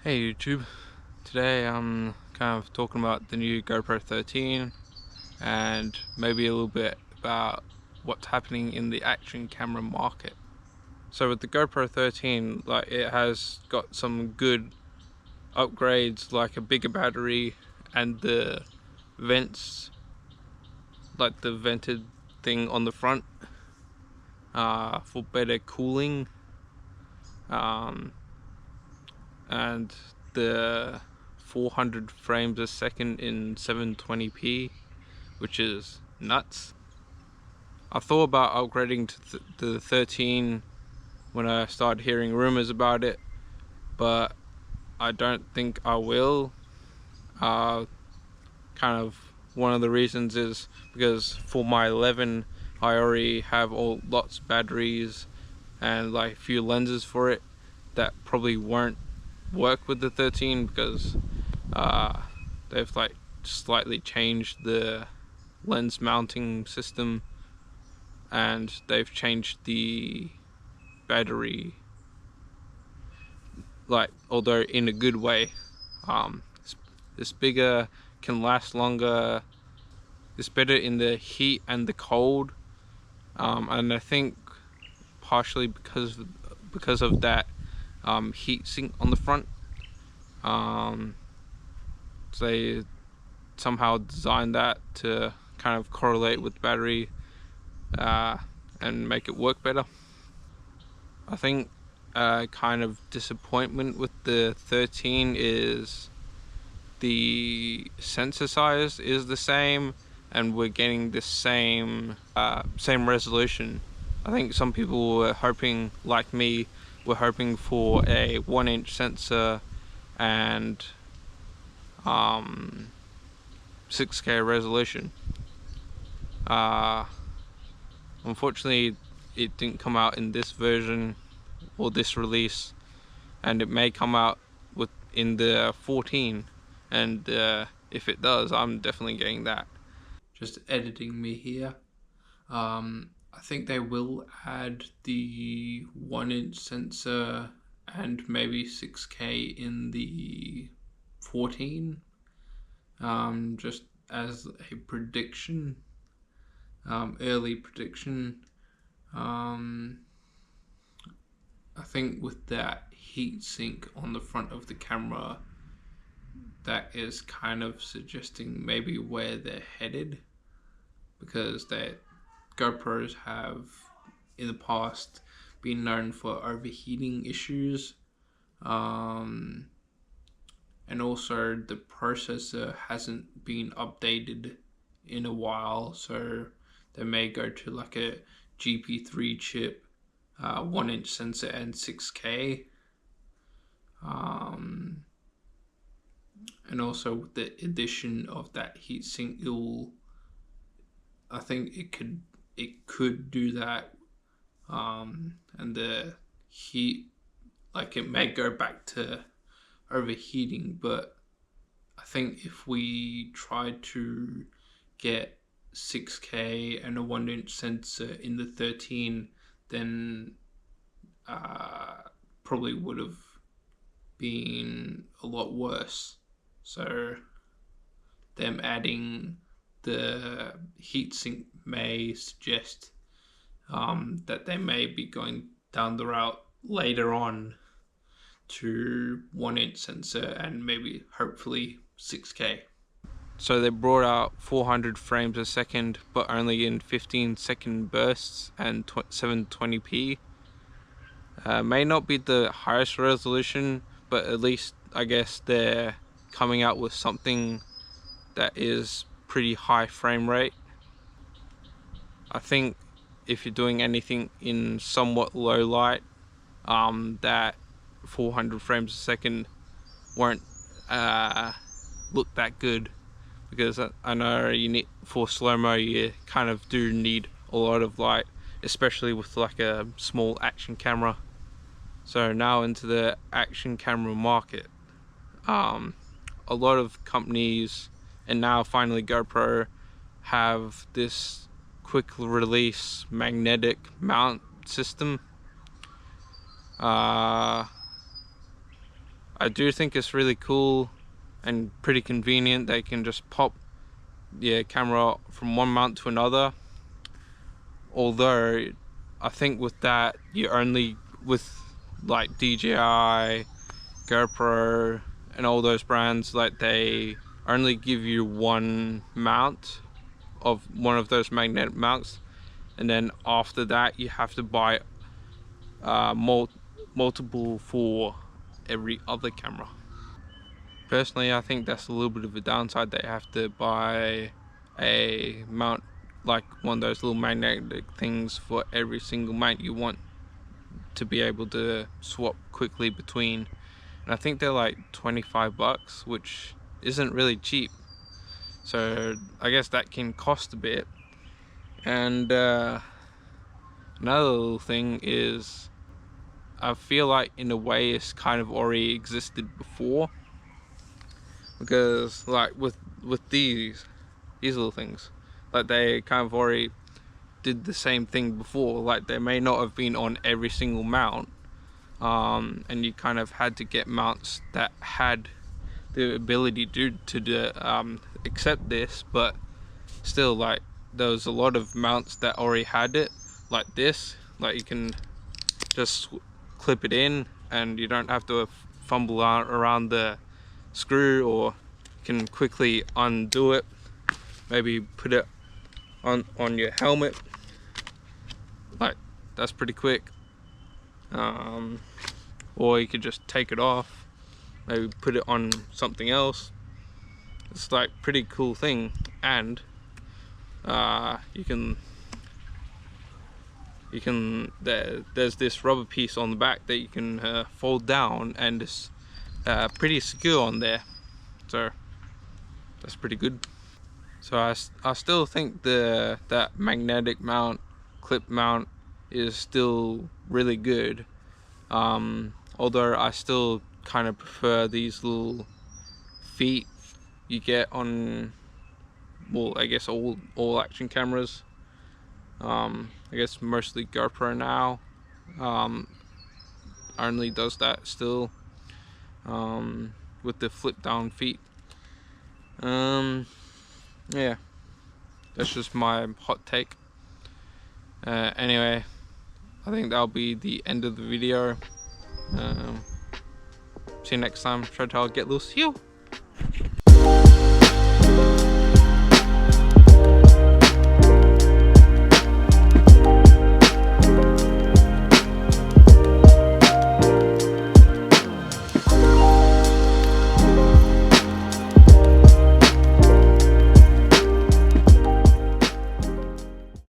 Hey YouTube, today I'm kind of talking about the new GoPro 13 and maybe a little bit about what's happening in the action camera market. So with the GoPro 13, like, it has got some good upgrades, like a bigger battery and the vents, like the vented thing on the front, for better cooling, and the 400 frames a second in 720p, which is nuts. I thought about upgrading to the 13 when I started hearing rumors about it, but I don't think I will. Kind of one of the reasons is because for my 11 I already have lots of batteries and like a few lenses for it that probably won't work with the 13 because they've like slightly changed the lens mounting system and they've changed the battery, like, although in a good way. It's bigger, can last longer, it's better in the heat and the cold, and I think partially because of that heat sink on the front. So they somehow designed that to kind of correlate with battery and make it work better. I think kind of disappointment with the 13 is the sensor size is the same and we're getting the same resolution. I think some people were hoping, like me, were hoping for a 1-inch sensor and 6K resolution. Unfortunately, it didn't come out in this version or this release, and it may come out in the 14, and if it does, I'm definitely getting that. Just editing me here. I think they will add the 1-inch sensor and maybe 6K in the 14, just as a prediction, early prediction. I think with that heat sink on the front of the camera, that is kind of suggesting maybe where they're headed, because GoPros have in the past been known for overheating issues, and also the processor hasn't been updated in a while, so they may go to like a GP3 chip, 1-inch sensor and 6K, and also with the addition of that heatsink, I think it could do that, and the heat, like, it may go back to overheating, but I think if we try to get 6K and a 1-inch sensor in the 13, then probably would have been a lot worse. So them adding the heatsink may suggest that they may be going down the route later on to 1-inch sensor and maybe hopefully 6K. So they brought out 400 frames a second, but only in 15-second bursts and 720p. May not be the highest resolution, but at least I guess they're coming out with something that is pretty high frame rate. I think if you're doing anything in somewhat low light, that 400 frames a second won't look that good, because I know you need, for slow-mo, you kind of do need a lot of light, especially with like a small action camera. So now into the action camera market, a lot of companies, and now finally GoPro, have this quick release magnetic mount system. I I do think it's really cool and pretty convenient. They can just pop your camera from one mount to another. Although I think with that, you only, with like DJI, Gopro and all those brands, like they only give you one mount of one of those magnetic mounts, and then after that you have to buy multiple for every other camera. Personally, I think that's a little bit of a downside. They have to buy a mount, like one of those little magnetic things for every single mount you want to be able to swap quickly between. And I think they're like 25 bucks, which isn't really cheap. So I guess that can cost a bit. And another little thing is, I feel like in a way it's kind of already existed before, because like with these little things, like they kind of already did the same thing before. Like they may not have been on every single mount, and you kind of had to get mounts that had the ability to accept this, but still, like there was a lot of mounts that already had it, like this. Like you can just clip it in and you don't have to fumble around the screw, or you can quickly undo it, maybe put it on your helmet. Like that's pretty quick. Or you could just take it off, maybe put it on something else. It's like pretty cool thing. And there's this rubber piece on the back that you can fold down, and it's pretty secure on there, so that's pretty good. So I still think that magnetic mount, clip mount, is still really good, although I still kind of prefer these little feet you get on, well, I guess all action cameras. I guess mostly GoPro now only does that still, with the flip down feet. Yeah, that's just my hot take. Anyway, I think that'll be the end of the video. See you next time. Try to get loose. You.